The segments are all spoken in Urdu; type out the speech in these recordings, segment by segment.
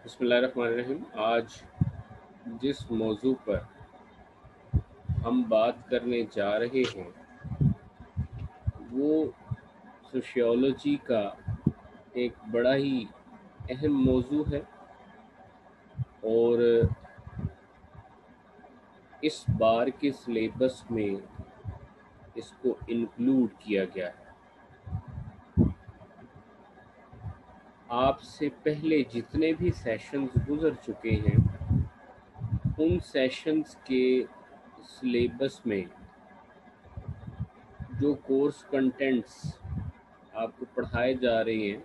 بسم اللہ الرحمن الرحیم۔ آج جس موضوع پر ہم بات کرنے جا رہے ہیں وہ سوشیولوجی کا ایک بڑا ہی اہم موضوع ہے اور اس بار کے سلیبس میں اس کو انکلوڈ کیا گیا ہے۔ آپ سے پہلے جتنے بھی سیشنز گزر چکے ہیں ان سیشنز کے سلیبس میں جو کورس کنٹینٹس آپ کو پڑھائے جا رہے ہیں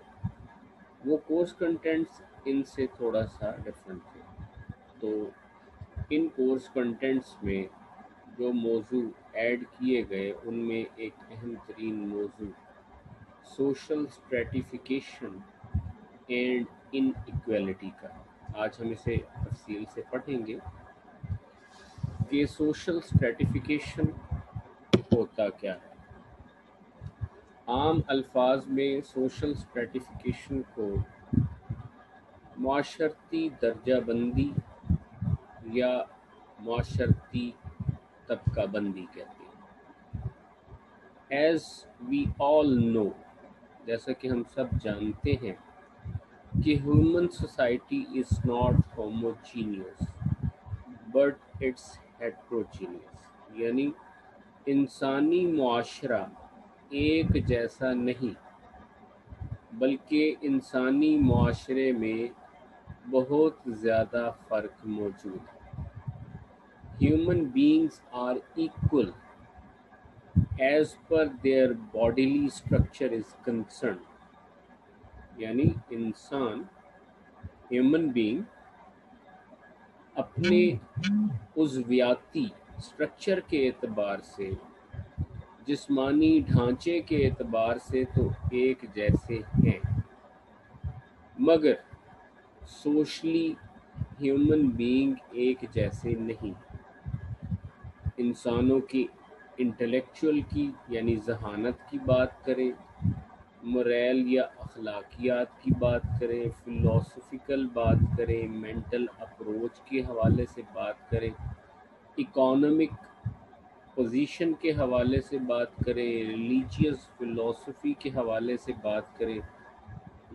وہ کورس کنٹینٹس ان سے تھوڑا سا ڈفرینٹ ہے۔ تو ان کورس کنٹینٹس میں جو موضوع ایڈ کیے گئے ان میں ایک اہم ترین موضوع سوشل اسٹریٹیفیکیشن اینڈ ان ایکویلٹی کا ہے۔ آج ہم اسے تفصیل سے پڑھیں گے کہ سوشل اسٹریٹیفیکیشن ہوتا کیا ہے۔ عام الفاظ میں سوشل اسٹریٹیفیکیشن کو معاشرتی درجہ بندی یا معاشرتی طبقہ بندی کہتے ہیں۔ ایز وی آل نو، جیسا کہ ہم سب جانتے ہیں کہ human society is not homogeneous but it's heterogeneous, یعنی انسانی معاشرہ ایک جیسا نہیں بلکہ انسانی معاشرے میں بہت زیادہ فرق موجود ہے۔ Human beings are equal as per their bodily structure is concerned, یعنی انسان ہیومن بینگ اپنے عضویاتی اسٹرکچر کے اعتبار سے، جسمانی ڈھانچے کے اعتبار سے تو ایک جیسے ہیں، مگر سوشلی ہیومن بینگ ایک جیسے نہیں۔ انسانوں کی انٹلیکچول کی یعنی ذہانت کی بات کریں، موریل یا اخلاقیات کی بات کریں، فلسافیکل بات کریں، مینٹل اپروچ کے حوالے سے بات کریں، اکانومک پوزیشن کے حوالے سے بات کریں، ریلیجیس فلسفی کے حوالے سے بات کریں،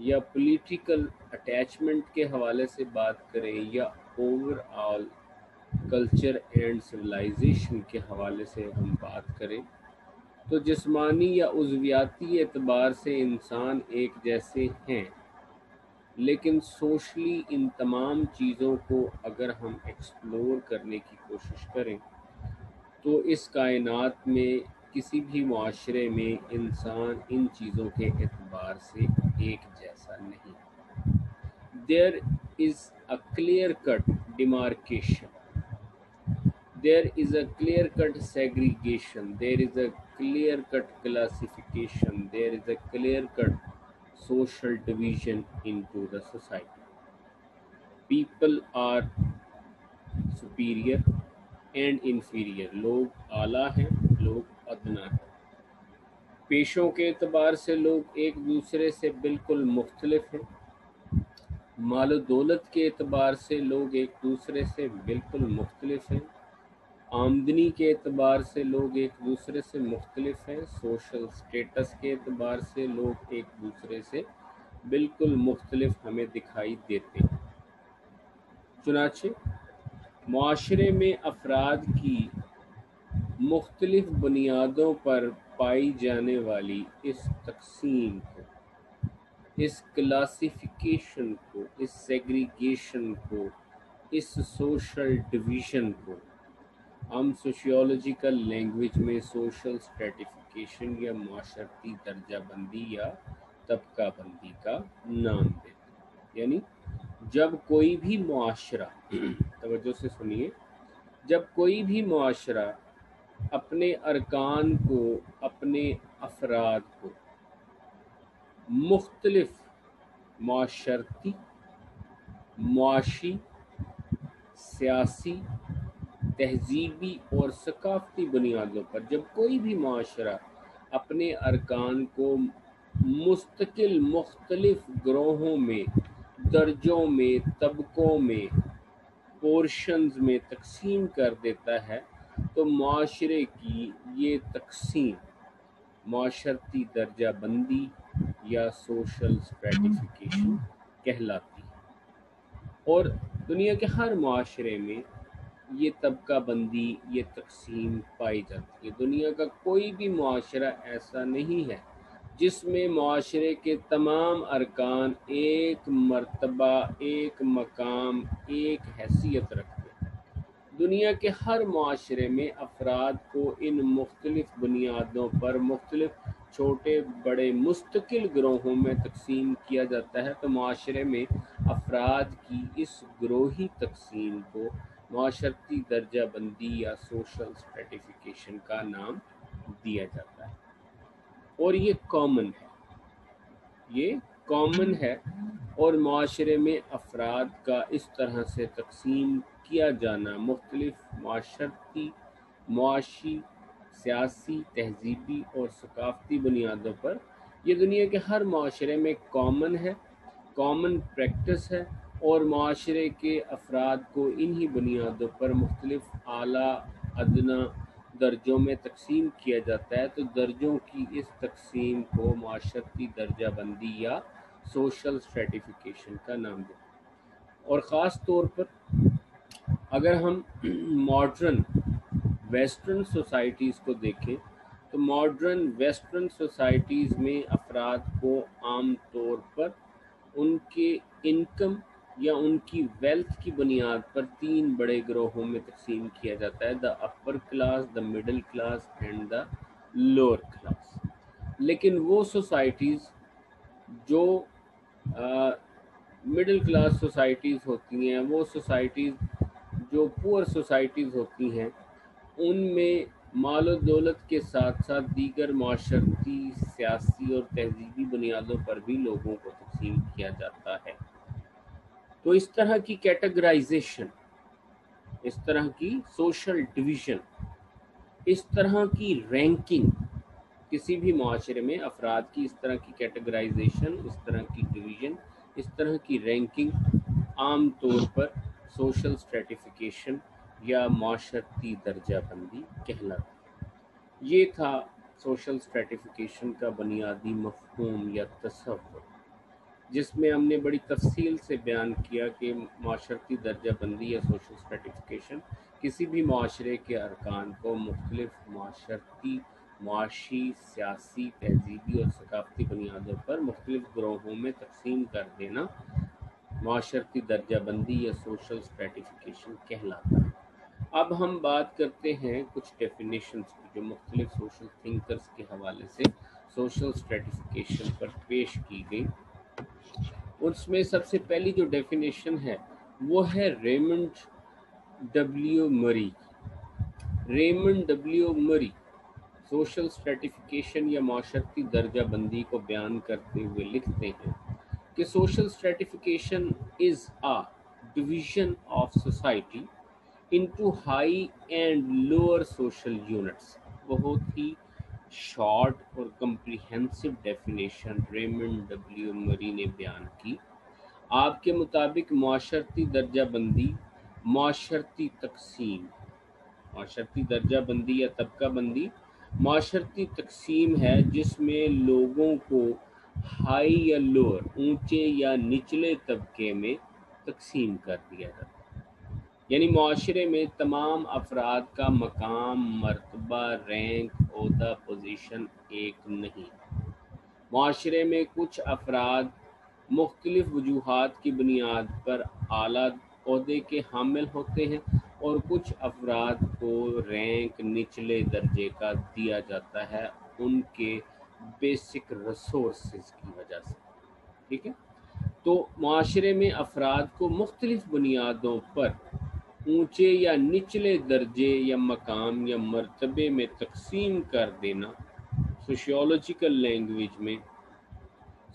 یا پولیٹیکل اٹیچمنٹ کے حوالے سے بات کریں، یا overall culture and civilisation کے حوالے سے ہم بات کریں، تو جسمانی یا عضویاتی اعتبار سے انسان ایک جیسے ہیں، لیکن سوشلی ان تمام چیزوں کو اگر ہم ایکسپلور کرنے کی کوشش کریں تو اس کائنات میں کسی بھی معاشرے میں انسان ان چیزوں کے اعتبار سے ایک جیسا نہیں۔ There is a clear-cut demarcation. There is a clear-cut segregation. There is a clear-cut classification. There is a clear-cut social division into the society. People are superior and inferior. لوگ اعلیٰ ہیں، لوگ ادنا ہیں۔ پیشوں کے اعتبار سے لوگ ایک دوسرے سے بالکل مختلف ہیں، مال و دولت کے اعتبار سے لوگ ایک دوسرے سے بالکل مختلف ہیں، آمدنی کے اعتبار سے لوگ ایک دوسرے سے مختلف ہیں، سوشل سٹیٹس کے اعتبار سے لوگ ایک دوسرے سے بالکل مختلف ہمیں دکھائی دیتے ہیں۔ چنانچہ معاشرے میں افراد کی مختلف بنیادوں پر پائی جانے والی اس تقسیم کو، اس کلاسیفیکیشن کو، اس سیگریگیشن کو، اس سوشل ڈویژن کو ہم سوشیولوجیکل لینگویج میں سوشل اسٹریٹیفیکیشن یا معاشرتی درجہ بندی یا طبقہ بندی کا نام دیتے ہیں۔ یعنی جب کوئی بھی معاشرہ توجہ سے سنیے، جب کوئی بھی معاشرہ اپنے ارکان کو، اپنے افراد کو مختلف معاشرتی، معاشی، سیاسی، تہذیبی اور ثقافتی بنیادوں پر، جب کوئی بھی معاشرہ اپنے ارکان کو مستقل مختلف گروہوں میں درجوں میں، طبقوں میں، پورشنز میں تقسیم کر دیتا ہے تو معاشرے کی یہ تقسیم معاشرتی درجہ بندی یا سوشل اسٹریٹیفیکیشن کہلاتی ہے۔ اور دنیا کے ہر معاشرے میں یہ طبقہ بندی، یہ تقسیم پائی جاتی ہے۔ دنیا کا کوئی بھی معاشرہ ایسا نہیں ہے جس میں معاشرے کے تمام ارکان ایک مرتبہ، ایک مقام، ایک حیثیت رکھتے ہیں۔ دنیا کے ہر معاشرے میں افراد کو ان مختلف بنیادوں پر مختلف چھوٹے بڑے مستقل گروہوں میں تقسیم کیا جاتا ہے، تو معاشرے میں افراد کی اس گروہی تقسیم کو معاشرتی درجہ بندی یا سوشل اسٹریٹیفیکیشن کا نام دیا جاتا ہے۔ اور یہ کامن ہے، یہ کامن ہے، اور معاشرے میں افراد کا اس طرح سے تقسیم کیا جانا مختلف معاشرتی، معاشی، سیاسی، تہذیبی اور ثقافتی بنیادوں پر یہ دنیا کے ہر معاشرے میں کامن ہے، کامن پریکٹس ہے، اور معاشرے کے افراد کو انہی بنیادوں پر مختلف اعلیٰ ادنیٰ درجوں میں تقسیم کیا جاتا ہے۔ تو درجوں کی اس تقسیم کو معاشرتی درجہ بندی یا سوشل اسٹریٹیفیکیشن کا نام دیتے ہیں۔ اور خاص طور پر اگر ہم ماڈرن ویسٹرن سوسائٹیز کو دیکھیں تو ماڈرن ویسٹرن سوسائٹیز میں افراد کو عام طور پر ان کے انکم یا ان کی ویلتھ کی بنیاد پر تین بڑے گروہوں میں تقسیم کیا جاتا ہے: the upper class, the middle class and the lower class. لیکن وہ سوسائٹیز جو مڈل کلاس سوسائٹیز ہوتی ہیں، وہ سوسائٹیز جو پور سوسائٹیز ہوتی ہیں، ان میں مال و دولت کے ساتھ ساتھ دیگر معاشرتی، سیاسی اور تہذیبی بنیادوں پر بھی لوگوں کو تقسیم کیا جاتا ہے۔ تو اس طرح کی کیٹیگرائزیشن، اس طرح کی سوشل ڈویژن، اس طرح کی رینکنگ کسی بھی معاشرے میں افراد کی اس طرح کی کیٹیگرائزیشن، اس طرح کی ڈویژن، اس طرح کی رینکنگ عام طور پر سوشل اسٹریٹیفیکیشن یا معاشرتی درجہ بندی کہلاتی ہے۔ یہ تھا سوشل اسٹریٹیفیکیشن کا بنیادی مفہوم یا تصور، جس میں ہم نے بڑی تفصیل سے بیان کیا کہ معاشرتی درجہ بندی یا سوشل اسٹریٹیفیکیشن کسی بھی معاشرے کے ارکان کو مختلف معاشرتی، معاشی، سیاسی، تہذیبی اور ثقافتی بنیادوں پر مختلف گروہوں میں تقسیم کر دینا معاشرتی درجہ بندی یا سوشل اسٹریٹیفیکیشن کہلاتا ہے۔ اب ہم بات کرتے ہیں کچھ ڈیفینیشنز کی جو مختلف سوشل تھنکرز کے حوالے سے سوشل اسٹریٹیفیکیشن پر پیش کی گئی۔ اس میں سب سے پہلی جو ڈیفینیشن ہے وہ ہے ریمنڈ ڈبلیو مری کی۔ ریمنڈ ڈبلیو مری سوشل اسٹریٹیفیکیشن یا معاشرتی درجہ بندی کو بیان کرتے ہوئے لکھتے ہیں کہ social stratification is a division of society into high and lower social units. بہت ہی شارٹ اور comprehensive definition Raymond W Murray نے بیان کی۔ آپ کے مطابق معاشرتی درجہ بندی معاشرتی تقسیم، معاشرتی درجہ بندی یا طبقہ بندی معاشرتی تقسیم ہے جس میں لوگوں کو ہائی یا لوور، اونچے یا نچلے طبقے میں تقسیم کر دیا جاتا ہے۔ یعنی معاشرے میں تمام افراد کا مقام، مرتبہ، رینک، عہدہ، پوزیشن ایک نہیں۔ معاشرے میں کچھ افراد مختلف وجوہات کی بنیاد پر اعلیٰ عہدے کے حامل ہوتے ہیں اور کچھ افراد کو رینک نچلے درجے کا دیا جاتا ہے ان کے بیسک ریسورسز کی وجہ سے۔ ٹھیک ہے، تو معاشرے میں افراد کو مختلف بنیادوں پر اونچے یا نچلے درجے یا مقام یا مرتبے میں تقسیم کر دینا سوشیولوجیکل لینگویج میں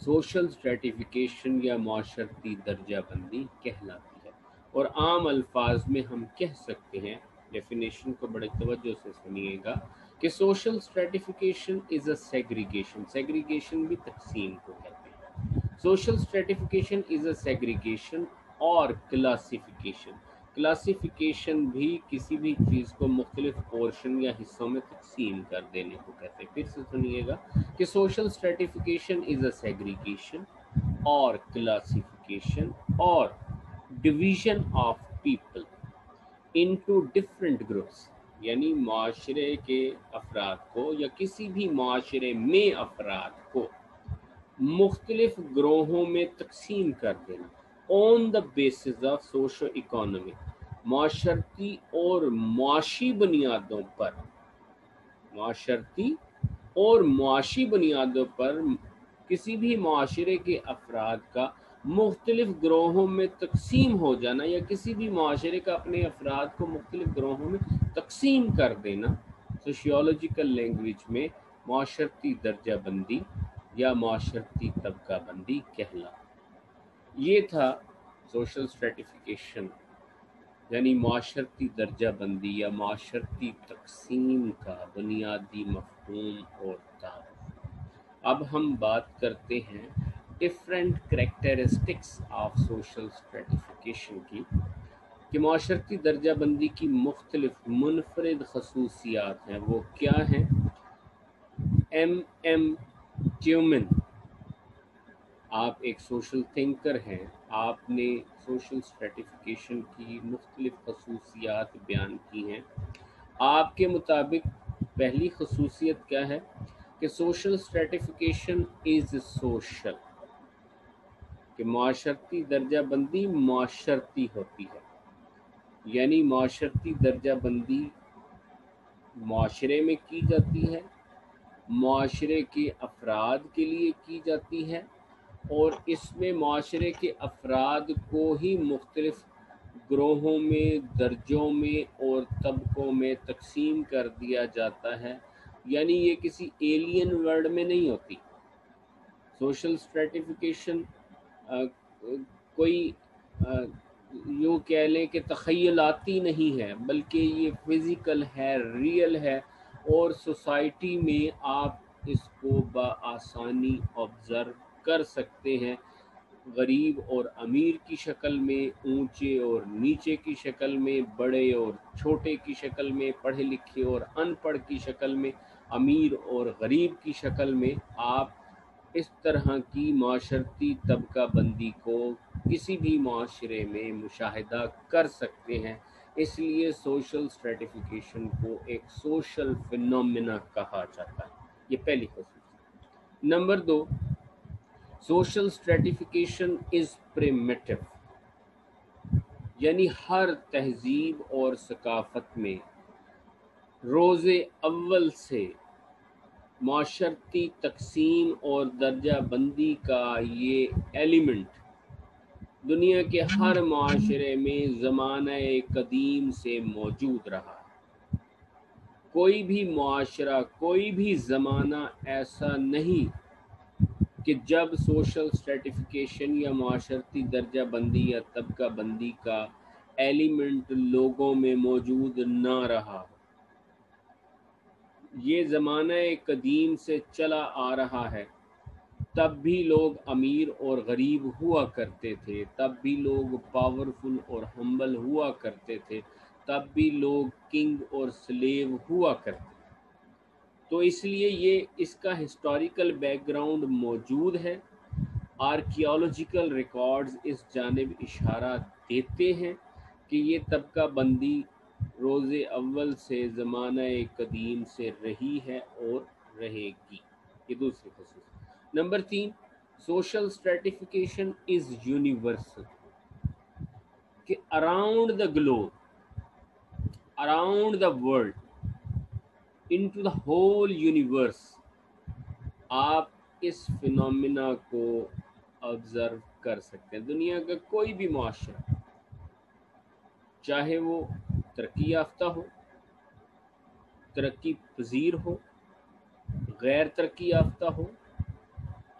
سوشل اسٹریٹیفیکیشن یا معاشرتی درجہ بندی کہلاتی ہے۔ اور عام الفاظ میں ہم کہہ سکتے ہیں، ڈیفینیشن کو بڑے توجہ سے سنیے گا، کہ social stratification is a segregation. Segregation بھی تقسیم کو کہتے ہیں۔ Social stratification is a segregation اور classification. Classification بھی کسی بھی چیز کو مختلف پورشن یا حصوں میں تقسیم کر دینے کو کہتے ہیں. پھر سے سنیے گا کہ social stratification is a segregation اور classification اور division of people into different groups، یعنی معاشرے کے افراد کو یا کسی بھی معاشرے میں افراد کو مختلف گروہوں میں تقسیم کر دینا on the basis of socio economic, معاشرتی اور معاشی بنیادوں پر، معاشرتی اور معاشی بنیادوں پر کسی بھی معاشرے کے افراد کا مختلف گروہوں میں تقسیم ہو جانا یا کسی بھی معاشرے کا اپنے افراد کو مختلف گروہوں میں تقسیم کر دینا سوشیولوجیکل لینگویج میں معاشرتی درجہ بندی یا معاشرتی طبقہ بندی کہلا. یہ تھا سوشل اسٹریٹیفیکیشن یعنی معاشرتی درجہ بندی یا معاشرتی تقسیم کا بنیادی مفہوم اور تعارف. اب ہم بات کرتے ہیں ڈفرینٹ کریکٹرسٹکس آف سوشل اسٹریٹیفیکیشن کی، کہ معاشرتی درجہ بندی کی مختلف منفرد خصوصیات ہیں. وہ کیا ہیں؟ ایم ٹیومن، آپ ایک سوشل تھنکر ہیں، آپ نے سوشل اسٹریٹیفیکیشن کی مختلف خصوصیات بیان کی ہیں. آپ کے مطابق پہلی خصوصیت کیا ہے کہ سوشل اسٹریٹیفیکیشن از سوشل، کہ معاشرتی درجہ بندی معاشرتی ہوتی ہے، یعنی معاشرتی درجہ بندی معاشرے میں کی جاتی ہے، معاشرے کے افراد کے لیے کی جاتی ہے، اور اس میں معاشرے کے افراد کو ہی مختلف گروہوں میں، درجوں میں اور طبقوں میں تقسیم کر دیا جاتا ہے. یعنی یہ کسی ایلین ورلڈ میں نہیں ہوتی. سوشل اسٹریٹیفیکیشن کوئی یوں کہہ لیں کہ تخیلاتی نہیں ہے، بلکہ یہ فزیکل ہے، ریئل ہے، اور سوسائٹی میں آپ اس کو بآسانی آبزرو کر سکتے ہیں. غریب اور امیر کی شکل میں، اونچے اور نیچے کی شکل میں، بڑے اور چھوٹے کی شکل میں، پڑھے لکھے اور ان پڑھ کی شکل میں، امیر اور غریب کی شکل میں. آپ اس طرح کی معاشرتی طبقہ بندی کو کسی بھی معاشرے میں مشاہدہ کر سکتے ہیں. اس لیے سوشل اسٹریٹیفیکیشن کو ایک سوشل فینومینا کہا جاتا ہے. یہ پہلی خصوصیت. نمبر 2، سوشل اسٹریٹیفیکیشن از پریمیٹو، یعنی ہر تہذیب اور ثقافت میں روز اول سے معاشرتی تقسیم اور درجہ بندی کا یہ ایلیمنٹ دنیا کے ہر معاشرے میں زمانہ قدیم سے موجود رہا. کوئی بھی معاشرہ، کوئی بھی زمانہ ایسا نہیں کہ جب سوشل اسٹریٹیفیکیشن یا معاشرتی درجہ بندی یا طبقہ بندی کا ایلیمنٹ لوگوں میں موجود نہ رہا. یہ زمانہ قدیم سے چلا آ رہا ہے. تب بھی لوگ امیر اور غریب ہوا کرتے تھے، تب بھی لوگ پاورفل اور ہمبل ہوا کرتے تھے، تب بھی لوگ کنگ اور سلیو ہوا کرتے تھے. تو اس لیے یہ اس کا ہسٹوریکل بیک گراؤنڈ موجود ہے. آرکیالوجیکل ریکارڈز اس جانب اشارہ دیتے ہیں کہ یہ طبقہ بندی روز اول سے زمانہ قدیم سے رہی ہے اور رہے گی. یہ دوسری خصوصیت. Number 3، social stratification is universal, کہ around the globe, around the world, into the whole universe, آپ اس فینومینا کو آبزرو کر سکتے ہیں. دنیا کا کوئی بھی معاشرہ، چاہے وہ ترقی یافتہ ہو، ترقی پذیر ہو، غیر ترقی یافتہ ہو،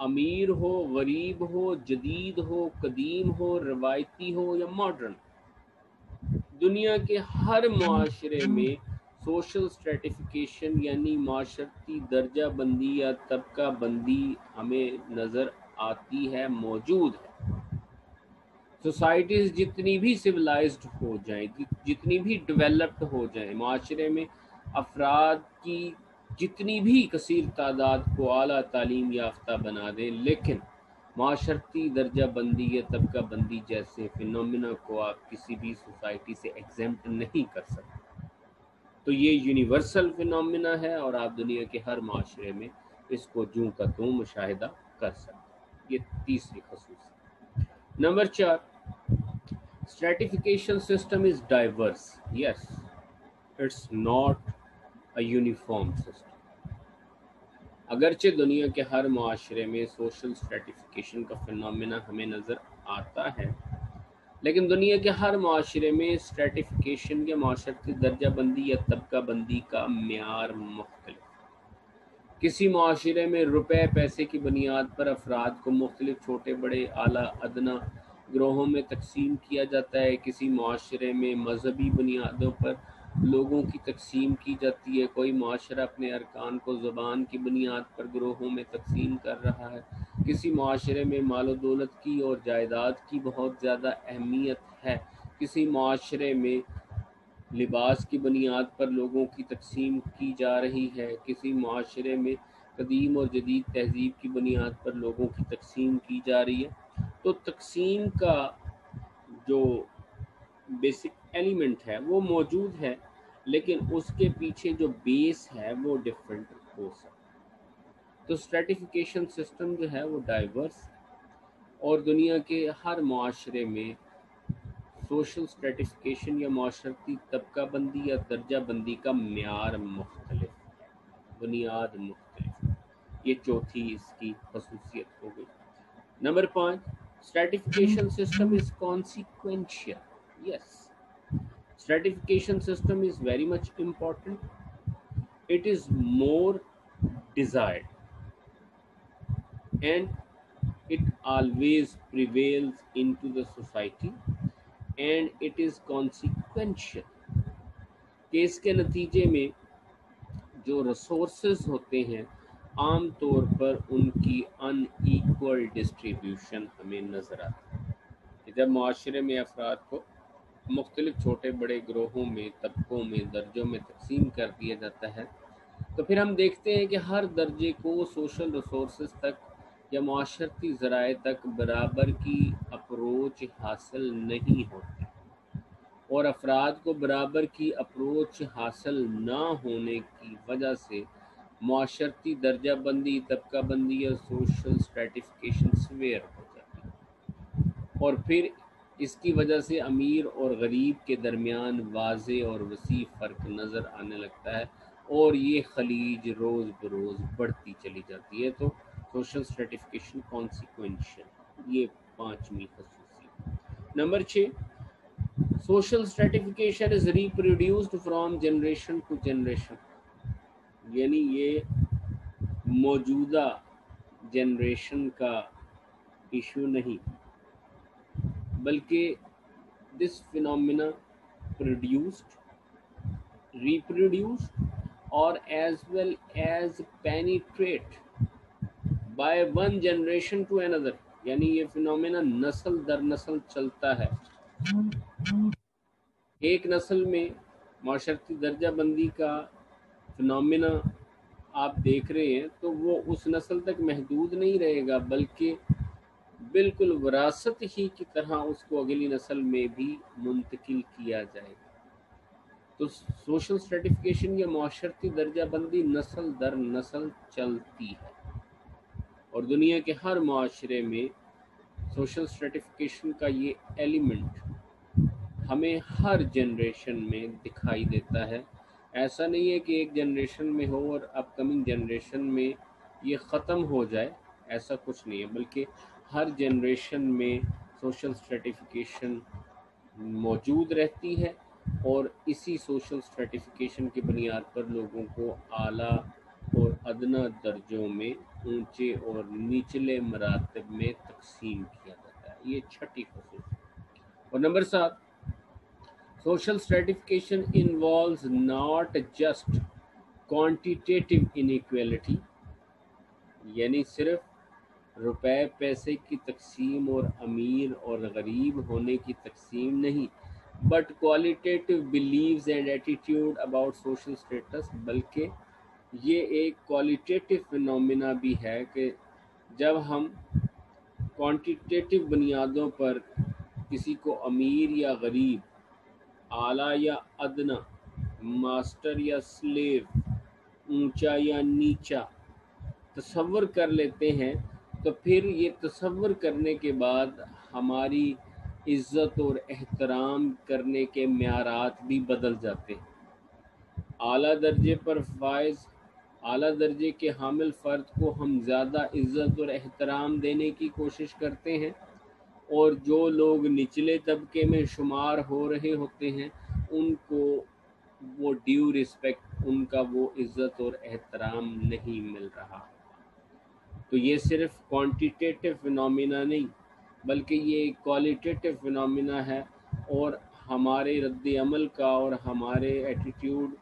امیر ہو، غریب ہو، جدید ہو، قدیم ہو، روایتی ہو یا ماڈرن، دنیا کے ہر معاشرے میں سوشل اسٹریٹیفیکیشن یعنی معاشرتی درجہ بندی یا طبقہ بندی ہمیں نظر آتی ہے، موجود ہے۔ سوسائٹیز جتنی بھی سویلائزڈ ہو جائیں، جتنی بھی ڈیولپڈ ہو جائیں، معاشرے میں افراد کی جتنی بھی کثیر تعداد کو اعلیٰ تعلیم یافتہ بنا دیں، لیکن معاشرتی درجہ بندی یا طبقہ بندی جیسے فنومینا کو آپ کسی بھی سوسائٹی سے ایگزمپٹ نہیں کر سکتے۔ تو یہ یونیورسل فنومینا ہے اور آپ دنیا کے ہر معاشرے میں اس کو جوں کا توں مشاہدہ کر سکتے ہیں۔ یہ تیسری خصوصیت۔ Number 4، stratification system is diverse. Yes, it's not a uniform system. اگرچہ دنیا کے ہر معاشرے میں سوشل اسٹریٹیفیکیشن کا فنومینا ہمیں نظر آتا ہے، لیکن دنیا کے ہر معاشرے میں اسٹریٹیفیکیشن یا معاشرتی درجہ بندی یا طبقہ بندی کا معیار مختلف۔ کسی معاشرے میں روپے پیسے کی بنیاد پر افراد کو مختلف چھوٹے بڑے اعلیٰ ادنیٰ گروہوں میں تقسیم کیا جاتا ہے۔ کسی معاشرے میں مذہبی بنیادوں پر لوگوں کی تقسیم کی جاتی ہے۔ کوئی معاشرہ اپنے ارکان کو زبان کی بنیاد پر گروہوں میں تقسیم کر رہا ہے۔ کسی معاشرے میں مال و دولت کی اور جائیداد کی بہت زیادہ اہمیت ہے۔ کسی معاشرے میں لباس کی بنیاد پر لوگوں کی تقسیم کی جا رہی ہے۔ کسی معاشرے میں قدیم اور جدید تہذیب کی بنیاد پر لوگوں کی تقسیم کی جا رہی ہے۔ تو تقسیم کا جو بیسک ایلیمنٹ ہے وہ موجود ہے، لیکن اس کے پیچھے جو بیس ہے وہ ڈیفرنٹ ہو سکتا ہے۔ تو اسٹریٹیفیکیشن سسٹم جو ہے وہ ڈائیورس، اور دنیا کے ہر معاشرے میں سوشل اسٹریٹیفیکیشن یا معاشرتی طبقہ بندی یا درجہ بندی کا معیار مختلف ہے، بنیاد مختلف ہے۔ یہ چوتھی اس کی خصوصیت ہو گئی۔ Number 5، stratification system is consequential. Yes, stratification system is very much important. It is more desired and it always prevails into the society, and it is consequential کہ اس کے نتیجے میں جو ریسورسز ہوتے ہیں عام طور پر ان کی ان ایکول ڈسٹریبیوشن ہمیں نظر آتی ہے کہ جب معاشرے میں افراد کو مختلف چھوٹے بڑے گروہوں میں، طبقوں میں، درجوں میں تقسیم کر دیا جاتا ہے، تو پھر ہم دیکھتے ہیں کہ ہر درجے کو سوشل ریسورسز تک یا معاشرتی ذرائع تک برابر کی اپروچ حاصل نہیں ہوتی، اور افراد کو برابر کی اپروچ حاصل نہ ہونے کی وجہ سے معاشرتی درجہ بندی، طبقہ بندی یا سوشل اسٹریٹیفیکیشن سویئر ہو جاتی ہے، اور پھر اس کی وجہ سے امیر اور غریب کے درمیان واضح اور وسیع فرق نظر آنے لگتا ہے، اور یہ خلیج روز بروز بڑھتی چلی جاتی ہے۔ تو سوشل اسٹریٹیفیکیشن کانسیکوینشل، یہ 5ویں خصوصیت۔ Number 6، social stratification is reproduced from generation to generation, یعنی یہ موجودہ جنریشن کا ایشو نہیں، بلکہ دس فینومینا پروڈیوسڈ، ریپروڈیوسڈ اور as well as penetrate by one generation to اندر، یعنی یہ فینومینا نسل در نسل چلتا ہے۔ ایک نسل میں معاشرتی درجہ بندی کا فینومینا آپ دیکھ رہے ہیں تو وہ اس نسل تک محدود نہیں رہے گا، بلکہ بالکل وراثت ہی کی طرح اس کو اگلی نسل میں بھی منتقل کیا جائے گا۔ تو سوشل اسٹریٹیفیکیشن یا معاشرتی درجہ بندی نسل در نسل چلتی ہے، اور دنیا کے ہر معاشرے میں سوشل اسٹریٹیفیکیشن کا یہ ایلیمنٹ ہمیں ہر جنریشن میں دکھائی دیتا ہے۔ ایسا نہیں ہے کہ ایک جنریشن میں ہو اور اپ کمنگ جنریشن میں یہ ختم ہو جائے، ایسا کچھ نہیں ہے، بلکہ ہر جنریشن میں سوشل اسٹریٹیفیکیشن موجود رہتی ہے، اور اسی سوشل اسٹریٹیفیکیشن کی بنیاد پر لوگوں کو اعلیٰ اور ادنیٰ درجوں میں، اونچے اور نچلے مراتب میں تقسیم کیا جاتا ہے۔ یہ 6ٹھی خصوصیت۔ اور number 7، social stratification involves not just quantitative inequality، یعنی صرف روپے پیسے کی تقسیم اور امیر اور غریب ہونے کی تقسیم نہیں، but qualitative beliefs and attitude about social status، بلکہ یہ ایک qualitative phenomena بھی ہے کہ جب ہم quantitative بنیادوں پر کسی کو امیر یا غریب، اعلیٰ یا ادنیٰ، ماسٹر یا سلیو، اونچا یا نیچا تصور کر لیتے ہیں، تو پھر یہ تصور کرنے کے بعد ہماری عزت اور احترام کرنے کے معیارات بھی بدل جاتے ہیں۔ اعلیٰ درجے پر فائز، اعلیٰ درجے کے حامل فرد کو ہم زیادہ عزت اور احترام دینے کی کوشش کرتے ہیں، اور جو لوگ نچلے طبقے میں شمار ہو رہے ہوتے ہیں ان کو وہ ڈیو رسپیکٹ، ان کا وہ عزت اور احترام نہیں مل رہا۔ تو یہ صرف کوانٹیٹیو فنومینا نہیں بلکہ یہ ایک کوالٹیٹیو فنومینا ہے، اور ہمارے رد عمل کا اور ہمارے ایٹیٹیوڈ،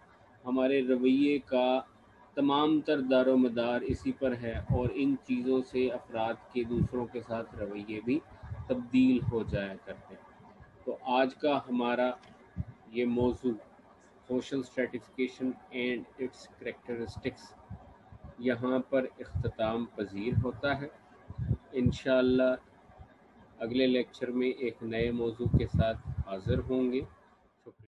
ہمارے رویے کا تمام تر دار و مدار اسی پر ہے، اور ان چیزوں سے افراد کے دوسروں کے ساتھ رویے بھی تبدیل ہو جایا کرتے ہیں۔ تو آج کا ہمارا یہ موضوع سوشل اسٹریٹیفیکیشن اینڈ اٹس کریکٹرسٹکس یہاں پر اختتام پذیر ہوتا ہے۔ انشاءاللہ اگلے لیکچر میں ایک نئے موضوع کے ساتھ حاضر ہوں گے۔